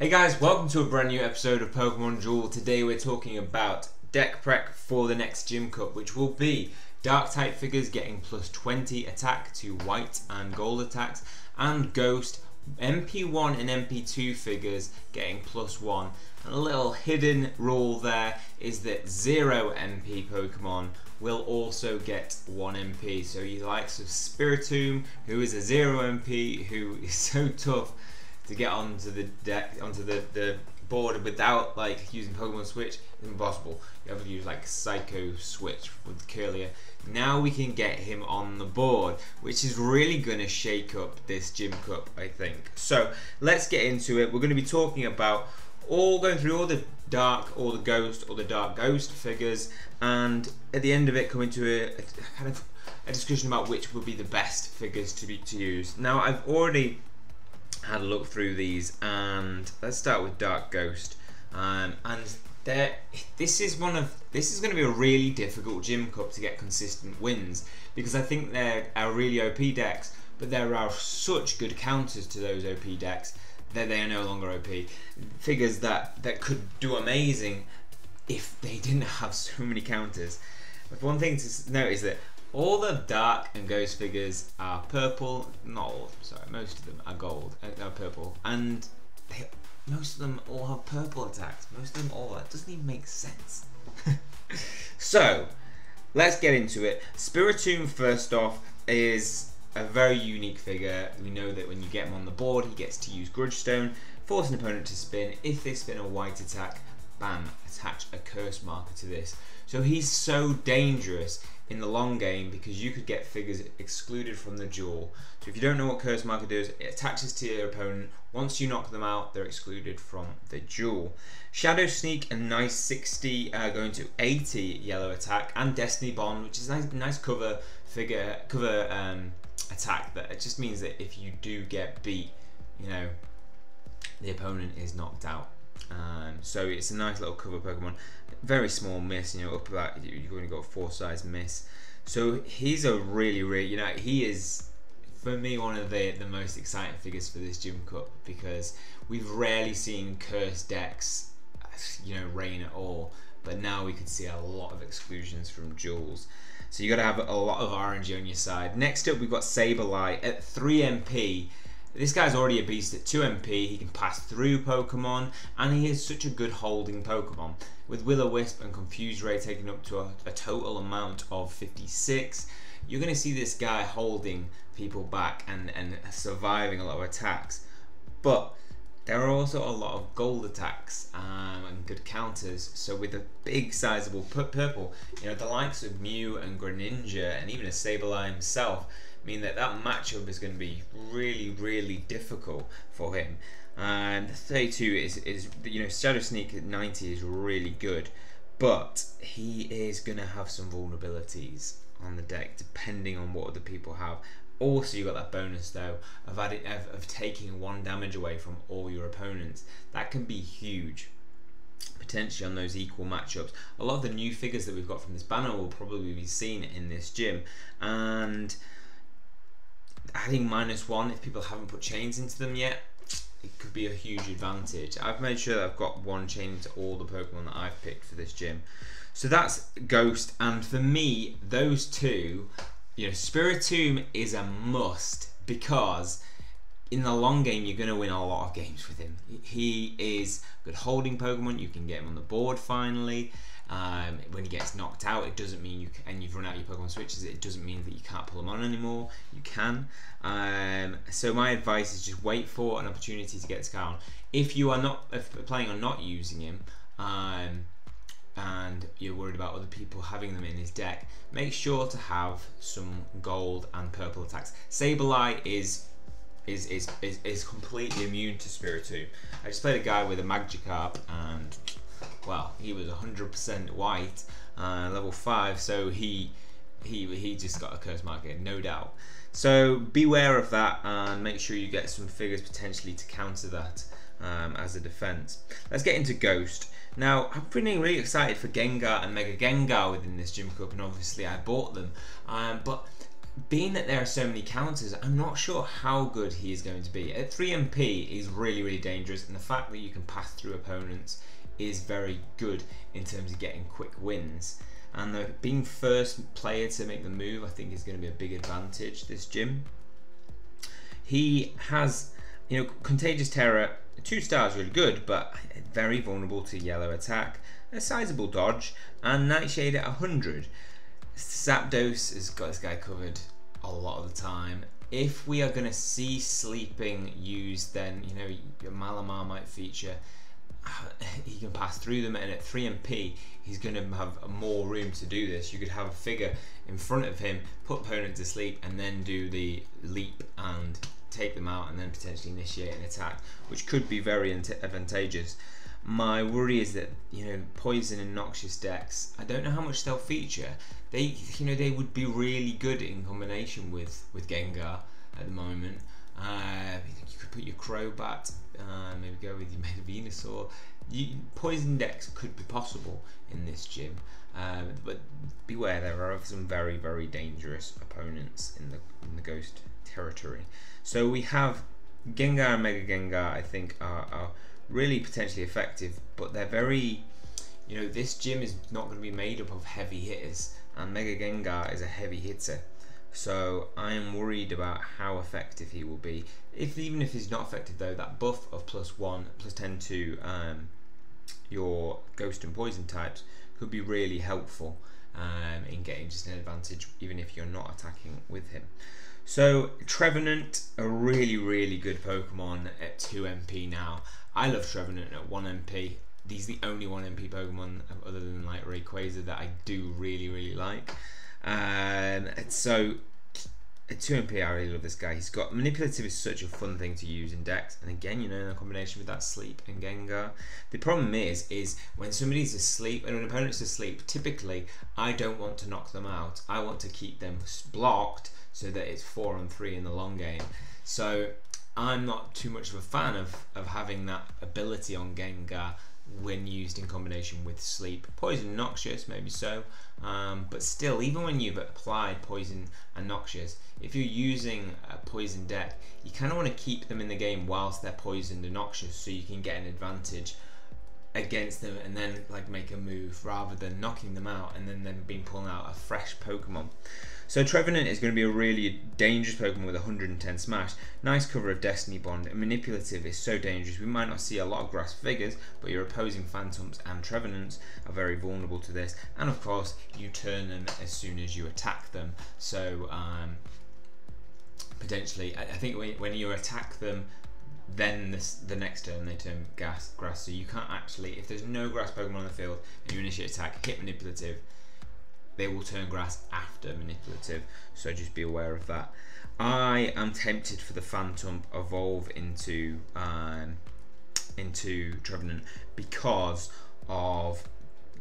Hey guys, welcome to a brand new episode of Pokemon Duel. Today we're talking about deck prep for the next Gym Cup, which will be Dark type figures getting plus 20 attack to white and gold attacks, and Ghost MP1 and MP2 figures getting plus 1. And a little hidden rule there is that 0 MP Pokemon will also get 1 MP. So you likes of Spiritomb, who is a 0 MP, who is so tough to get onto the deck, onto the board without like using Pokemon Switch, is impossible. You have to use like Psycho Switch with Curlier. Now we can get him on the board, which is really going to shake up this Gym Cup, I think. So let's get into it. We're going to be talking about going through all the Dark, all the Ghost, all the Dark Ghost figures, and at the end of it coming to a kind of a discussion about which would be the best figures to use. Now I've already had a look through these, and let's start with Dark Ghost. This is going to be a really difficult Gym Cup to get consistent wins, because I think there are really OP decks, but there are such good counters to those OP decks that they are no longer OP. Figures that could do amazing if they didn't have so many counters. But one thing to note is that all the Dark and Ghost figures are purple, not all of them, sorry, most of them are gold, are purple, and most of them all have purple attacks, most of them all, that doesn't even make sense. So, let's get into it. Spiritomb, first off, is a very unique figure. We know that when you get him on the board, he gets to use Grudge Stone, force an opponent to spin. If they spin a white attack, bam, attach a curse marker to this. So he's so dangerous in the long game because you could get figures excluded from the duel. So if you don't know what curse marker does, it attaches to your opponent. Once you knock them out, they're excluded from the duel. Shadow Sneak, a nice 60 going to 80 yellow attack, and Destiny Bond, which is a nice cover attack. That it just means that if you do get beat, you know, the opponent is knocked out. So it's a nice little cover Pokemon. Very small miss, you know, up about, you've only got 4 size miss. So he's a really, you know, he is for me one of the most exciting figures for this Gym Cup, because we've rarely seen cursed decks, you know, reign at all. But now we could see a lot of exclusions from duels. So you got to have a lot of RNG on your side. Next up, we've got Sableye at 3 MP. This guy's already a beast at 2 MP, he can pass through Pokemon, and he is such a good holding Pokemon. With Will-O-Wisp and Confuse Ray taking up to a total amount of 56, you're going to see this guy holding people back and surviving a lot of attacks. But there are also a lot of gold attacks and good counters, so with a big sizable purple, you know, the likes of Mew and Greninja and even a Sableye himself mean that matchup is going to be really difficult for him. And 32 is you know, Shadow Sneak at 90 is really good, but he is going to have some vulnerabilities on the deck depending on what other people have. Also, you got that bonus though of taking 1 damage away from all your opponents. That can be huge potentially on those equal matchups. A lot of the new figures that we've got from this banner will probably be seen in this gym, and adding -1 if people haven't put chains into them yet, it could be a huge advantage. I've made sure that I've got 1 chain into all the Pokemon that I've picked for this gym. So that's Ghost, and for me, those two, you know, Spiritomb is a must, because in the long game you're going to win a lot of games with him. He is a good holding Pokemon, you can get him on the board finally. When he gets knocked out, it doesn't mean you and you've run out your Pokemon switches, it doesn't mean that you can't pull him on anymore. You can. So my advice is just wait for an opportunity to get this guy on. If you are not planning on not using him, and you're worried about other people having them in his deck, make sure to have some gold and purple attacks. Sableye is completely immune to Spiritomb. I just played a guy with a Magikarp, and well, he was 100% white, level 5, so he just got a curse marker, no doubt. So beware of that, and make sure you get some figures potentially to counter that as a defense. Let's get into Ghost. Now, I'm feeling really excited for Gengar and Mega Gengar within this Gym Cup, and obviously I bought them, but being that there are so many counters, I'm not sure how good he is going to be. At 3 MP, he's really, really dangerous, and the fact that you can pass through opponents is very good in terms of getting quick wins. And being first player to make the move, I think, is going to be a big advantage this gym. He has, Contagious Terror, 2 stars, really good, but very vulnerable to yellow attack, a sizable dodge, and Nightshade at 100. Zapdos has got this guy covered a lot of the time. If we are going to see sleeping used, then your Malamar might feature. He can pass through them, and at 3 MP he's going to have more room to do this. You could have a figure in front of him, put opponent to sleep, and then do the leap and take them out, and then potentially initiate an attack, which could be very advantageous. My worry is that poison and noxious decks, I don't know how much they'll feature. They would be really good in combination with Gengar at the moment. You could put your Crobat, maybe go with your Mega Venusaur. Poison decks could be possible in this gym, but beware, there are some very, very dangerous opponents in the Ghost territory. So we have Gengar and Mega Gengar, I think, are really potentially effective, but they're very, this gym is not going to be made up of heavy hitters, and Mega Gengar is a heavy hitter. So I am worried about how effective he will be. Even if he's not effective though, that buff of +1, +10 to your Ghost and Poison types could be really helpful in getting just an advantage, even if you're not attacking with him. So Trevenant, a really, really good Pokemon at 2 MP now. I love Trevenant at 1 MP. He's the only 1 MP Pokemon other than like Rayquaza that I do really, really like. So at 2 MP, I really love this guy. He's got Manipulative is such a fun thing to use in decks, and again, in a combination with that Sleep and Gengar. The problem is when somebody's asleep and an opponent's asleep, typically I don't want to knock them out. I want to keep them blocked so that it's 4-on-3 in the long game. So I'm not too much of a fan of having that ability on Gengar when used in combination with Sleep. Poison Noxious, maybe so, but still, even when you've applied Poison and Noxious, if you're using a Poison deck, you kind of want to keep them in the game whilst they're poisoned and noxious, so you can get an advantage against them and then like make a move, rather than knocking them out and then them being pulling out a fresh Pokemon. So Trevenant is going to be a really dangerous Pokemon with 110 Smash. Nice cover of Destiny Bond, and Manipulative is so dangerous. We might not see a lot of grass figures, but your opposing Phantoms and Trevenants are very vulnerable to this. And of course, you turn them as soon as you attack them. So potentially, I think when you attack them, then the next turn they turn grass. So you can't actually, if there's no grass Pokemon on the field and you initiate attack, hit Manipulative, they will turn grass after Manipulative, so just be aware of that. I am tempted for the Phantom evolve into Trevenant because of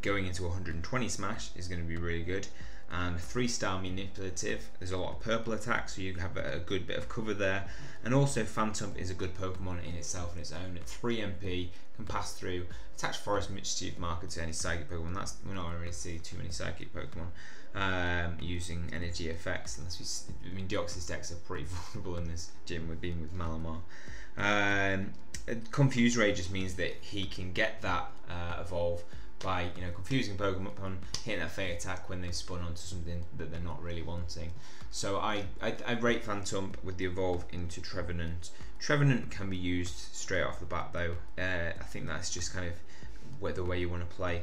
going into 120 Smash is going to be really good, and 3-star Manipulative, there's a lot of purple attacks, so you have a good bit of cover there. And also Phantom is a good Pokemon in itself and its own. At 3 MP, can pass through, attach Forest Mischief Marker to any Psychic Pokemon. We're not really see too many Psychic Pokemon using energy effects, unless Deoxys decks are pretty vulnerable in this gym with being with Malamar. Confuse Ray just means that he can get that evolve by confusing Pokemon, hitting that Fate attack when they spawn onto something that they're not really wanting. So I rate Phantom with the evolve into Trevenant. Trevenant can be used straight off the bat though. I think that's just kind of the way you want to play.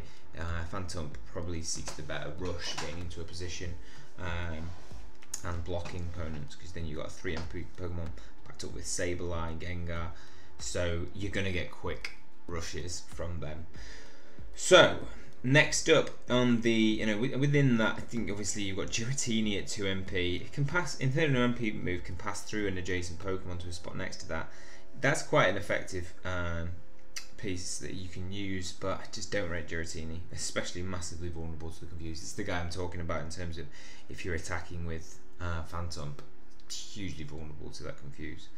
Phantom probably seeks the better rush, getting into a position and blocking opponents, because then you've got a 3 MP Pokemon backed up with Sableye and Gengar, so you're going to get quick rushes from them. So next up on the within that, I think obviously you've got Giratina at 2 MP. It can pass in theory, an MP move can pass through an adjacent Pokemon to a spot next to that. That's quite an effective piece that you can use, but I just don't rate Giratina, especially massively vulnerable to the Confuse. It's the guy I'm talking about in terms of if you're attacking with Phantom, hugely vulnerable to that Confuse.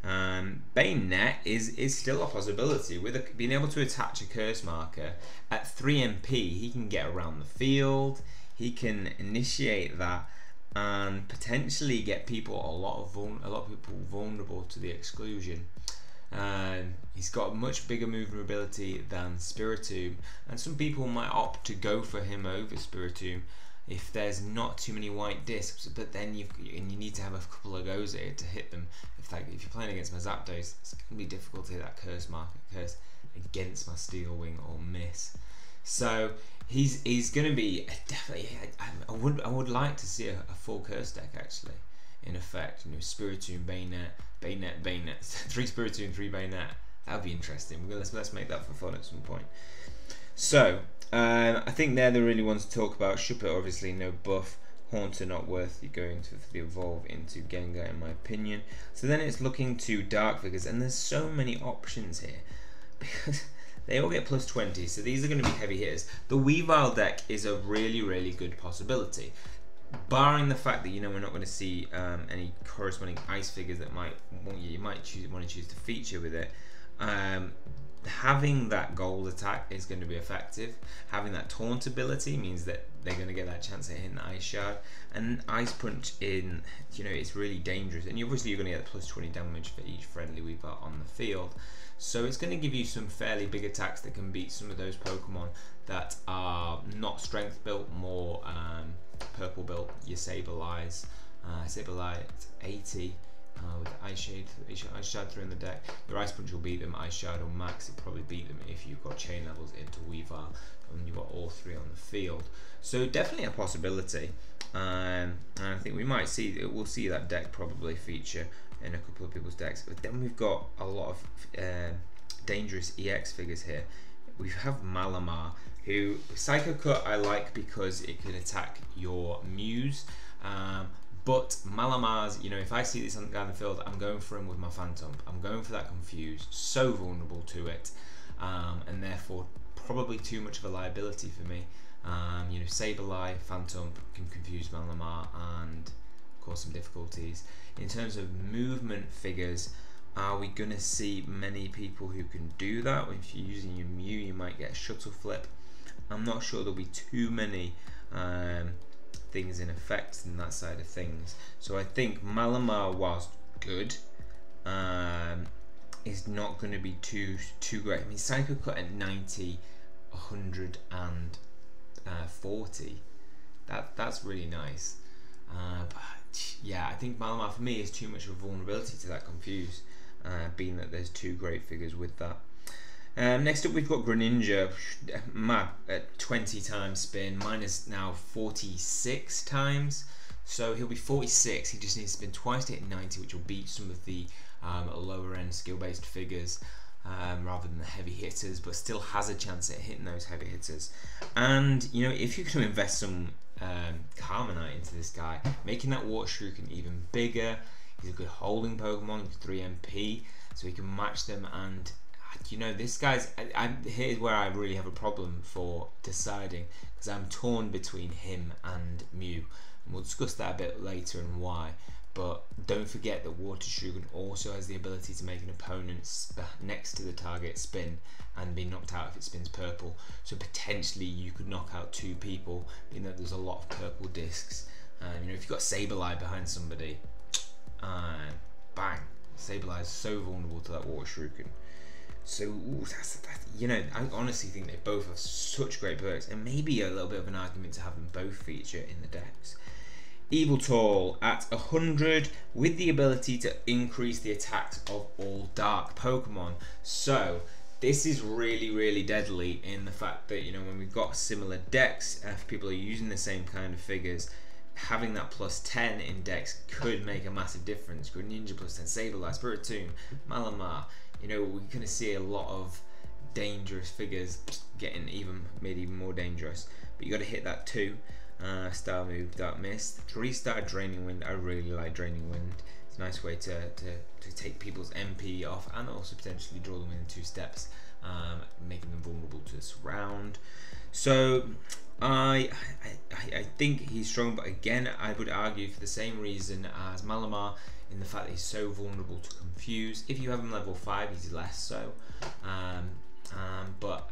Bayonet is still a possibility. With being able to attach a curse marker at 3 MP, he can get around the field, he can initiate that, and potentially get people a lot of people vulnerable to the exclusion. He's got a much bigger movement ability than Spiritomb, and some people might opt to go for him over Spiritomb if there's not too many white discs. But then you need to have a couple of goes at it to hit them. If you're playing against my Zapdos, it's gonna be difficult to hit that curse against my Steel Wing or miss. So he's gonna be definitely. I would like to see a full curse deck actually. In effect, Spiritomb, Bayonet, 3 Spiritomb, 3 Bayonet. That would be interesting. Let's make that for fun at some point. So I think they're the really ones to talk about. Shuppet, obviously no buff. Haunter not worth you going to the evolve into Gengar in my opinion. So then it's looking to dark figures, and there's so many options here because they all get plus 20. So these are going to be heavy hitters. The Weavile deck is a really good possibility. Barring the fact that we're not going to see any corresponding ice figures that you might want to choose to feature with it. Having that gold attack is going to be effective. Having that taunt ability means that they're going to get that chance at hitting the ice shard, and ice punch in it's really dangerous. And obviously you're going to get plus 20 damage for each friendly Weavile on the field. So it's going to give you some fairly big attacks that can beat some of those Pokemon that are not strength built, more purple built. Your Sableye 80 with Ice Shard 3 in the deck. Your Ice Punch will beat them. Ice Shard or Max, it probably beat them if you've got chain levels into Weavile and you've got all 3 on the field. So definitely a possibility, and I think we'll see that deck probably feature in a couple of people's decks. But then we've got a lot of dangerous EX figures here. We have Malamar, who Psycho Cut I like because it can attack your Muse. But Malamar's, if I see this on the field, I'm going for him with my Phantom. I'm going for that Confuse, so vulnerable to it, and therefore probably too much of a liability for me. Sableye, Phantom can confuse Malamar and cause some difficulties. In terms of movement figures, are we going to see many people who can do that? If you're using your Mew, you might get a Shuttle Flip. I'm not sure there'll be too many things in effect in that side of things. So I think Malamar, whilst good, is not going to be too great. I mean, Psycho Cut at 90, 140. That's really nice. But yeah, I think Malamar for me is too much of a vulnerability to that Confuse, being that there's 2 great figures with that. Next up we've got Greninja, at 20 times spin, mine is now 46 times, so he'll be 46, he just needs to spin twice to hit 90, which will beat some of the lower end skill based figures rather than the heavy hitters, but still has a chance at hitting those heavy hitters. And if you can invest some Carmenite into this guy, making that Water Shuriken even bigger, he's a good holding Pokemon with 3 MP, so he can match them. And this guy's, here's where I really have a problem for deciding, because I'm torn between him and Mew, and we'll discuss that a bit later and why. But don't forget that Water Shuriken also has the ability to make an opponent next to the target spin and be knocked out if it spins purple. So potentially you could knock out 2 people, being that there's a lot of purple discs. If you've got Sableye behind somebody, bang, Sableye is so vulnerable to that Water Shuriken. So I honestly think they both have such great perks, and maybe a little bit of an argument to have them both feature in the decks. Yveltal at 100 with the ability to increase the attacks of all dark Pokemon. So this is really deadly in the fact that when we've got similar decks, if people are using the same kind of figures, having that plus 10 in decks could make a massive difference. Greninja plus 10, Sableye, Spiritomb, Malamar. We're going to see a lot of dangerous figures getting made even more dangerous. But you got to hit that 2. Star Move, Dark Mist, 3-star Draining Wind. I really like Draining Wind. It's a nice way to take people's MP off and also potentially draw them in 2 steps, making them vulnerable to surround. So I think he's strong, but again I would argue for the same reason as Malamar, in the fact that he's so vulnerable to Confuse. If you have him level 5, he's less so. But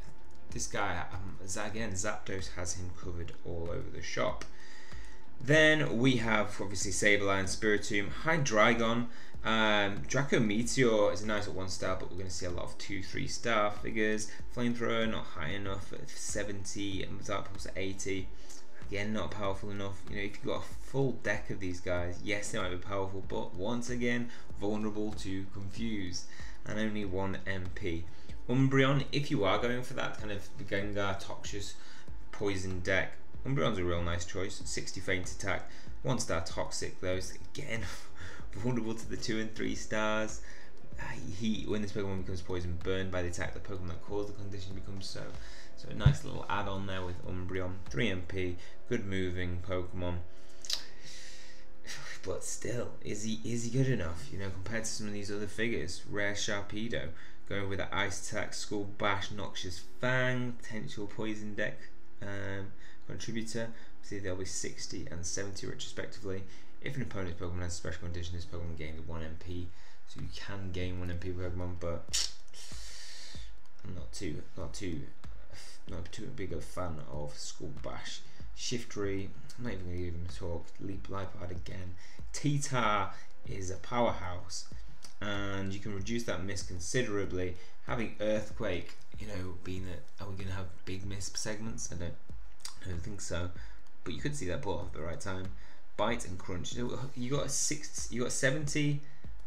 this guy, again, Zapdos has him covered all over the shop. Then we have obviously Sableye and Spiritomb, Hydreigon. Draco Meteor is a nice at 1 star, but we're going to see a lot of 2-3 star figures. Flamethrower not high enough at 70, and Dark Pulse at 80. Again, not powerful enough. You know, if you've got a full deck of these guys, yes, they might be powerful, but once again, vulnerable to confuse, and only 1 MP. Umbreon, if you are going for that kind of Gengar, Toxic, Poison deck, Umbreon's a real nice choice. 60 Feint Attack, 1 star Toxic, those again vulnerable to the 2 and 3 stars. When this Pokemon becomes poison, burned by the attack, the Pokemon that caused the condition becomes so. So a nice little add-on there with Umbreon. 3 MP, good moving Pokemon. But still, is he good enough? You know, compared to some of these other figures. Rare Sharpedo, going with an Ice Attack, Skull Bash, Noxious Fang, potential poison deck contributor. See, they'll be 60 and 70 respectively. If an opponent's Pokemon has a special condition, this Pokemon gains 1 MP, so you can gain 1 MP Pokemon, but I'm not too big a fan of Skull Bash. Shiftry, I'm not even going to give him a talk. Leap Lipard again. T-Tar is a powerhouse, and you can reduce that miss considerably. Having Earthquake, you know, being that, are we going to have big miss segments? I don't think so, but you could see that pull off at the right time. Bite and Crunch. You got 70,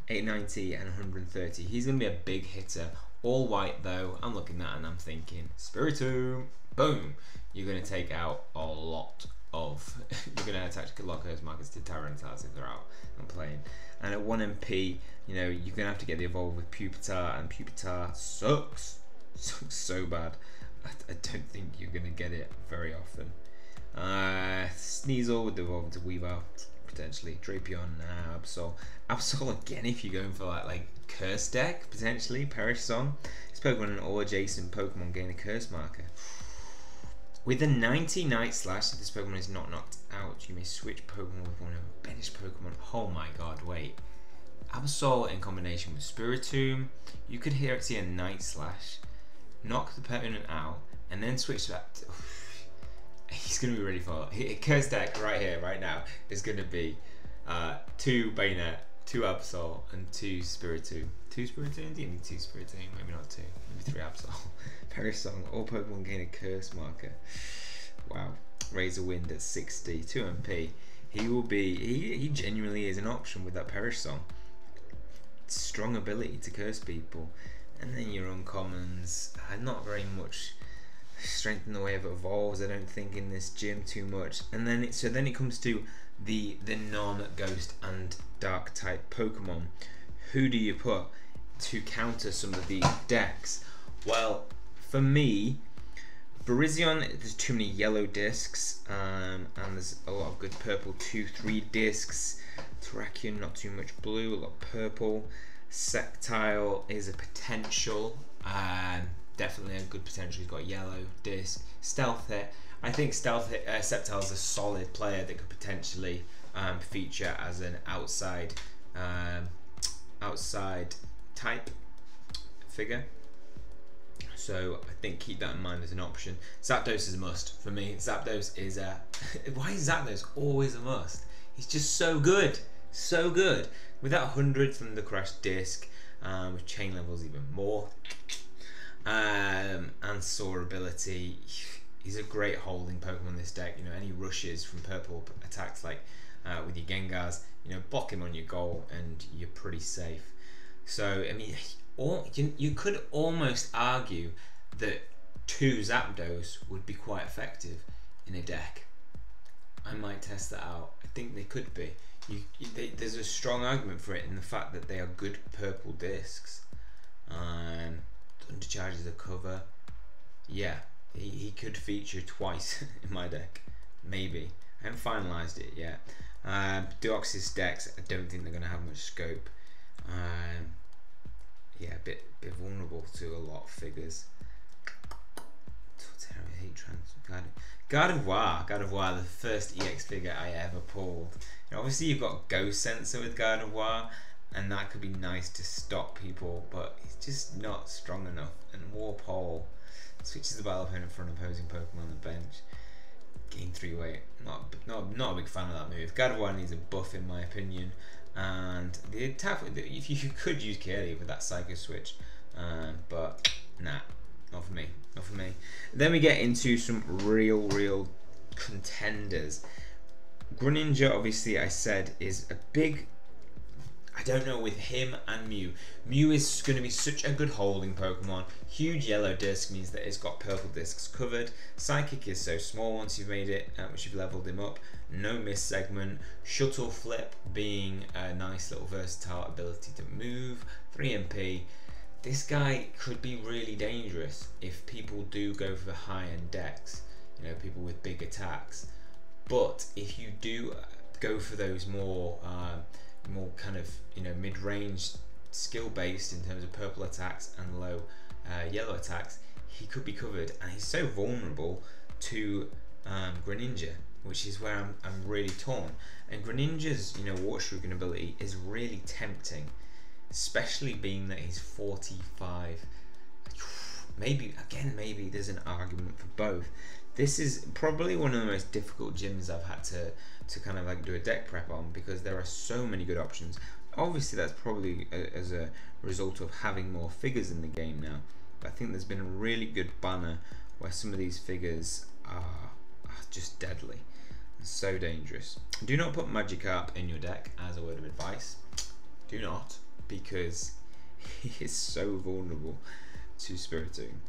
890, and 130. He's going to be a big hitter. All white though. I'm looking at that and I'm thinking, Spiritomb, boom. You're going to take out a lot of. You're going to attach a lot of those markers to Tyranitar if they're out and playing. And at 1 MP, you know, you're going to have to get the evolve with Pupitar, and Pupitar sucks so bad. I don't think you're going to get it very often. Sneasel with the evolve into Weavile, potentially. Drapion, Absol. Absol again if you're going for like curse deck, potentially. Perish Song. This Pokemon and all adjacent Pokemon gain a curse marker. With a 90 Night Slash, if this Pokemon is not knocked out, you may switch Pokemon with one of a banished Pokemon. Oh my god, wait. Absol in combination with Spiritomb, you could see a Night Slash, knock the opponent out, and then switch that to, he's going to be ready for it. Curse deck right here, right now, is going to be 2 Bayonet, 2 Absol, and 2 Spiritomb. 2 Spiritomb? Do you need 2 Spiritomb? Maybe not 2, maybe 3 Absol. Perish Song, all Pokemon gain a curse marker. Wow. Razor Wind at 60, 2 MP. He will be, he genuinely is an option with that Perish Song. Strong ability to curse people. And then your uncommons, not very much strength in the way of evolves, I don't think, in this gym too much. And then it comes to the non-ghost and dark type Pokemon. Who do you put to counter some of these decks? Well, for me, Virizion, there's too many yellow discs, and there's a lot of good purple 2-3 discs. Terrakion, not too much blue, a lot of purple. Sceptile is a potential, definitely a good potential. He's got yellow disc. Stealth Hit, I think Sceptile is a solid player that could potentially feature as an outside type figure. So I think keep that in mind as an option. Zapdos is a must for me. Zapdos is a why is Zapdos always a must? He's just so good, so good. With that 100 from the Crash Disc, with chain levels even more, and Soar ability, he's a great holding Pokemon in this deck. You know, any rushes from purple attacks like with your Gengars, you know, block him on your goal and you're pretty safe. So I mean, you could almost argue that 2 Zapdos would be quite effective in a deck. I might test that out. I think they could be. There's a strong argument for it in the fact that they are good purple discs. Undercharges a cover. Yeah, he could feature twice in my deck. Maybe. I haven't finalised it yet. Deoxys decks, I don't think they're going to have much scope. Yeah, a bit vulnerable to a lot of figures. Gardevoir, the first EX figure I ever pulled. You know, obviously you've got Ghost Sensor with Gardevoir, and that could be nice to stop people, but he's just not strong enough. And Warpole switches the battle opponent for an opposing Pokemon on the bench. gain 3 weight. Not a big fan of that move. Gardevoir needs a buff in my opinion, and the attack, if you could use Kelly with that Psycho Switch, but nah, not for me. Not for me. Then we get into some real contenders. Greninja, obviously, I said, is a big. I don't know with him and Mew. Mew is going to be such a good holding Pokemon. Huge yellow disc means that it's got purple discs covered. Psychic is so small once you've made it, once you've leveled him up. No miss segment. Shuttle Flip being a nice little versatile ability to move. 3 MP. This guy could be really dangerous if people do go for the high-end decks. You know, people with big attacks. But if you do go for those more kind of, you know, mid-range skill-based in terms of purple attacks and low yellow attacks, he could be covered, and he's so vulnerable to Greninja, which is where I'm really torn. And Greninja's, you know, water shuriken ability is really tempting, especially being that he's 45. Maybe there's an argument for both. This is probably one of the most difficult gyms I've had to kind of like do a deck prep on, because there are so many good options. Obviously that's probably as a result of having more figures in the game now, but I think there's been a really good banner where some of these figures are just deadly, so dangerous. Do not put Magikarp in your deck, as a word of advice. Do not, because he is so vulnerable to Spiritomb.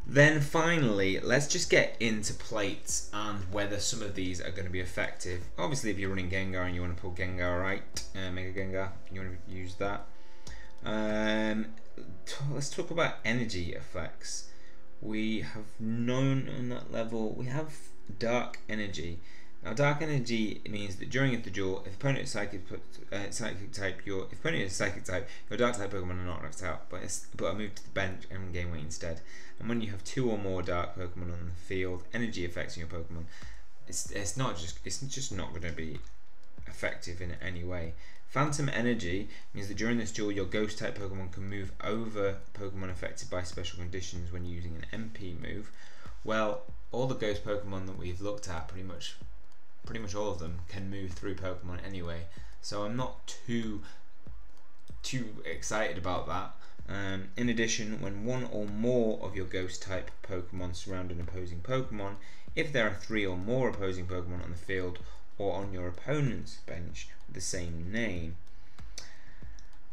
Then finally, let's just get into plates and whether some of these are going to be effective. Obviously, if you're running Gengar and you want to pull Gengar right, Mega Gengar, you want to use that. Let's talk about energy effects. We have known on that level, we have Dark Energy. Now, Dark Energy means that during the duel, if opponent is Psychic type, your Dark type Pokemon are not knocked out, but are moved to the bench and gain weight instead. And when you have 2 or more Dark Pokemon on the field, energy effects on your Pokemon, it's just not going to be effective in any way. Phantom Energy means that during this duel, your Ghost type Pokemon can move over Pokemon affected by special conditions when using an MP move. Well, all the Ghost Pokemon that we've looked at, pretty much all of them can move through Pokemon anyway, so I'm not too excited about that. In addition, when 1 or more of your Ghost type Pokemon surround an opposing Pokemon, if there are 3 or more opposing Pokemon on the field or on your opponent's bench with the same name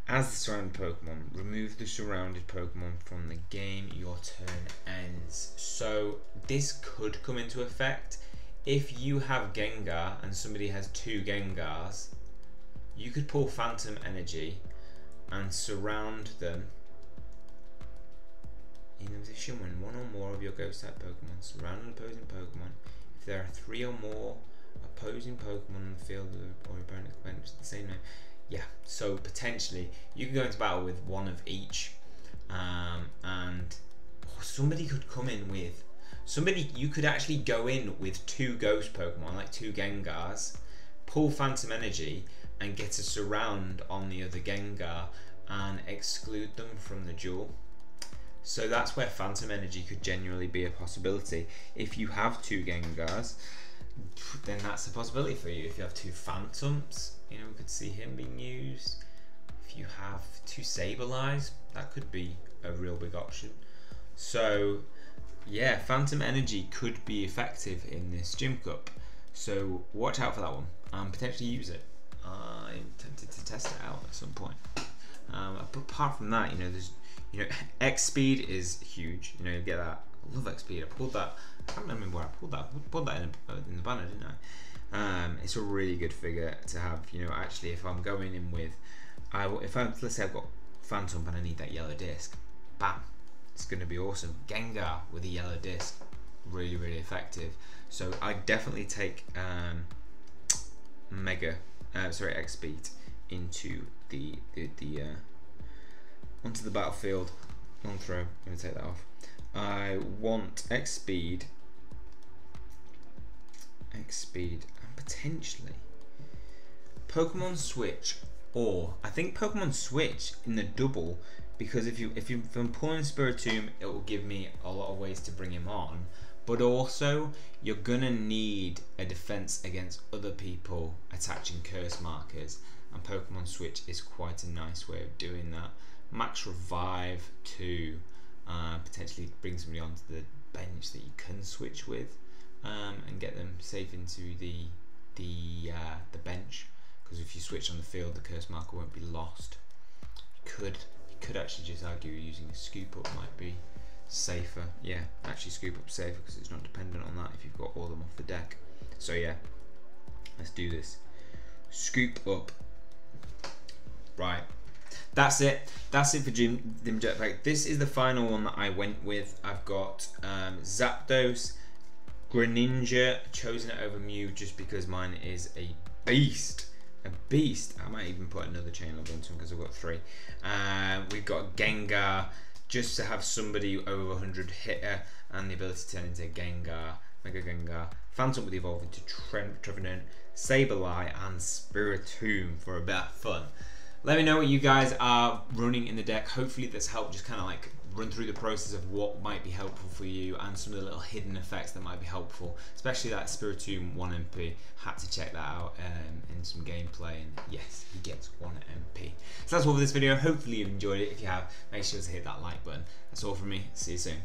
as the surrounded Pokemon, remove the surrounded Pokemon from the game. Your turn ends. So this could come into effect. If you have Gengar and somebody has 2 Gengars, you could pull Phantom Energy and surround them in addition when 1 or more of your Ghost type Pokemon surround an opposing Pokemon. If there are 3 or more opposing Pokemon on the field or opponent's bench with the same name, yeah, so potentially you could go into battle with 1 of each, and somebody could come in with you could actually go in with 2 Ghost Pokemon, like 2 Gengars, pull Phantom Energy and get a surround on the other Gengar and exclude them from the duel. So that's where Phantom Energy could genuinely be a possibility. If you have 2 Gengars, then that's a possibility for you. If you have 2 Phantoms, you know, we could see him being used. If you have 2 Sableyes, that could be a real big option. So yeah, Phantom Energy could be effective in this Gym Cup, so watch out for that one and potentially use it. I'm tempted to test it out at some point. But apart from that, you know, there's, you know, X Speed is huge. You know, you get that. I love X Speed. I pulled that. I can't remember where I pulled that. I pulled that in the banner, didn't I? It's a really good figure to have. You know, actually, if I'm going in with, let's say I've got Phantom and I need that yellow disc, bam. It's going to be awesome. Gengar with a yellow disc, really effective. So I definitely take X Speed into onto the battlefield. On throw, I'm going to take that off. I want X Speed, and potentially Pokemon Switch, or I think Pokemon Switch in the double. Because if I'm pulling Spiritomb, it will give me a lot of ways to bring him on. but also you're gonna need a defense against other people attaching curse markers, and Pokemon Switch is quite a nice way of doing that. Max Revive to potentially bring somebody onto the bench that you can switch with, and get them safe into the bench, because if you switch on the field the curse marker won't be lost. You could actually just argue using a scoop up might be safer. Yeah, actually scoop up safer because it's not dependent on that if you've got all of them off the deck. So yeah, let's do this. Scoop up. Right, that's it for Dim Jetpack. This is the final one that I went with. I've got Zapdos, Greninja, chosen it over Mew just because mine is a beast. I might even put another chain level into him because I've got 3. We've got Gengar, just to have somebody over 100 hitter and the ability to turn into Gengar, Mega Gengar. Phantom with evolve into Trevenant, Sableye, and Spiritomb for a bit of fun. Let me know what you guys are running in the deck. Hopefully this helped just kind of like run through the process of what might be helpful for you and some of the little hidden effects that might be helpful, especially that Spiritomb 1 MP. Had to check that out in some gameplay, and yes, he gets 1 MP. So that's all for this video. Hopefully you've enjoyed it. If you have, make sure to hit that like button. That's all from me. See you soon.